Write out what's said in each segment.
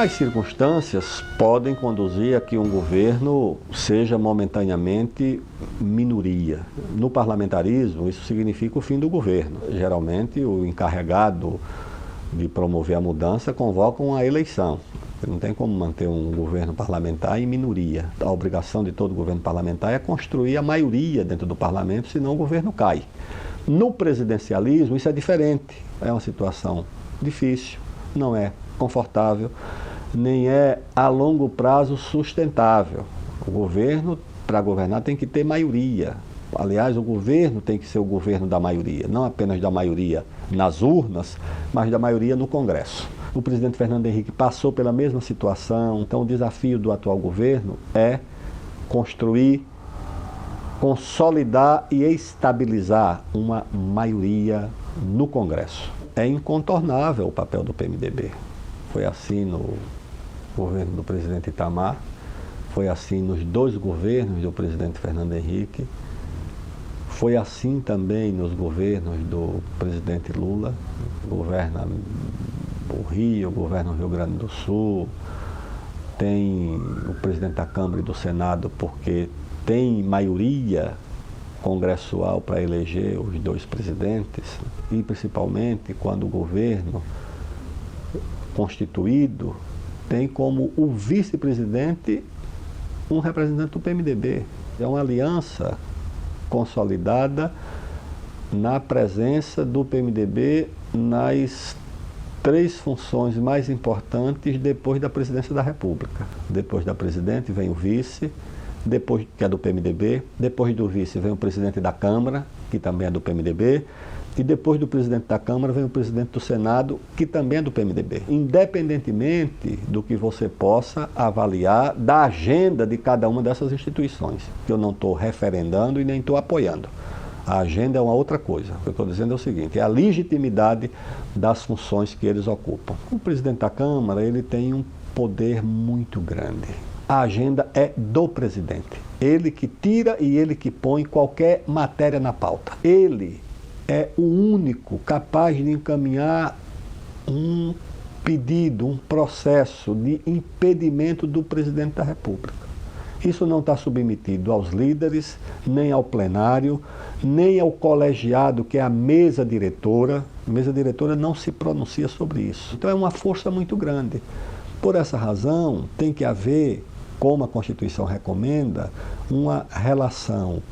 As circunstâncias podem conduzir a que um governo seja momentaneamente minoria. No parlamentarismo, isso significa o fim do governo. Geralmente, o encarregado de promover a mudança convoca uma eleição. Não tem como manter um governo parlamentar em minoria. A obrigação de todo governo parlamentar é construir a maioria dentro do parlamento, senão o governo cai. No presidencialismo, isso é diferente. É uma situação difícil, não é confortável, nem é a longo prazo sustentável. O governo, para governar, tem que ter maioria. Aliás, o governo tem que ser o governo da maioria, não apenas da maioria nas urnas, mas da maioria no Congresso. O presidente Fernando Henrique passou pela mesma situação, então o desafio do atual governo é construir, consolidar e estabilizar uma maioria no Congresso. É incontornável o papel do PMDB. Foi assim no governo do presidente Itamar, foi assim nos dois governos do presidente Fernando Henrique, foi assim também nos governos do presidente Lula, governa o Rio, governa o Rio Grande do Sul, tem o presidente da Câmara e do Senado porque tem maioria congressual para eleger os dois presidentes, e principalmente quando o governo constituído tem como o vice-presidente um representante do PMDB. É uma aliança consolidada na presença do PMDB nas três funções mais importantes depois da presidência da República. Depois da presidente vem o vice, depois que é do PMDB, depois do vice vem o presidente da Câmara, que também é do PMDB, e depois do presidente da Câmara vem o presidente do Senado, que também é do PMDB. Independentemente do que você possa avaliar da agenda de cada uma dessas instituições, que eu não estou referendando e nem estou apoiando. A agenda é uma outra coisa. O que eu estou dizendo é o seguinte, é a legitimidade das funções que eles ocupam. O presidente da Câmara, ele tem um poder muito grande. A agenda é do presidente. Ele que tira e ele que põe qualquer matéria na pauta. Ele é o único capaz de encaminhar um pedido, um processo de impedimento do presidente da República. Isso não está submetido aos líderes, nem ao plenário, nem ao colegiado, que é a mesa diretora. A mesa diretora não se pronuncia sobre isso. Então é uma força muito grande. Por essa razão, tem que haver, como a Constituição recomenda, uma relação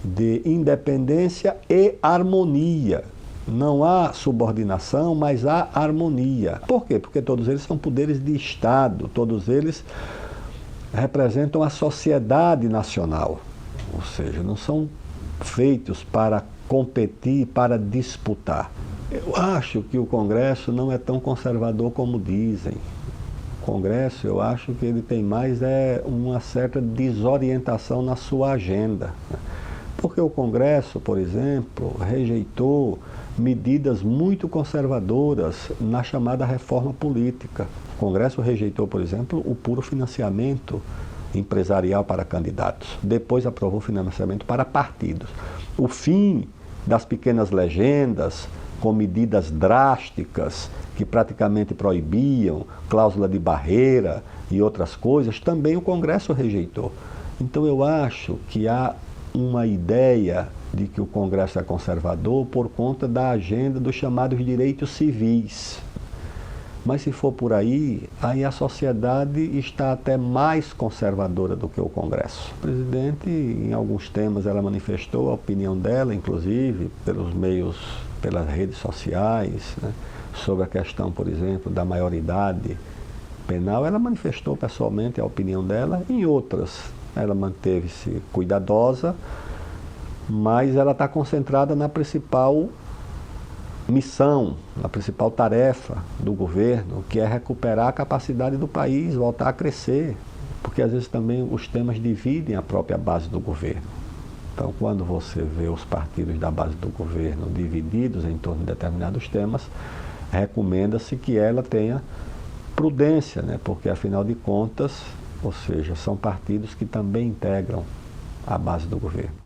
de independência e harmonia. Não há subordinação, mas há harmonia. Por quê? Porque todos eles são poderes de Estado, todos eles representam a sociedade nacional. Ou seja, não são feitos para competir, para disputar. Eu acho que o Congresso não é tão conservador como dizem. O Congresso, eu acho que ele tem mais uma certa desorientação na sua agenda. Porque o Congresso, por exemplo, rejeitou medidas muito conservadoras na chamada reforma política. O Congresso rejeitou, por exemplo, o puro financiamento empresarial para candidatos. Depois aprovou financiamento para partidos. O fim das pequenas legendas, com medidas drásticas que praticamente proibiam, cláusula de barreira e outras coisas, também o Congresso rejeitou. Então eu acho que há uma ideia de que o Congresso é conservador por conta da agenda dos chamados direitos civis. Mas se for por aí a sociedade está até mais conservadora do que o Congresso. O presidente, em alguns temas, ela manifestou a opinião dela, inclusive, pelos meios, pelas redes sociais, né, sobre a questão, por exemplo, da maioridade penal. Ela manifestou pessoalmente a opinião dela. Em outras, ela manteve-se cuidadosa, mas ela está concentrada na principal missão, na principal tarefa do governo, que é recuperar a capacidade do país, voltar a crescer, porque às vezes também os temas dividem a própria base do governo. Então, quando você vê os partidos da base do governo divididos em torno de determinados temas, recomenda-se que ela tenha prudência, né? Porque afinal de contas, ou seja, são partidos que também integram a base do governo.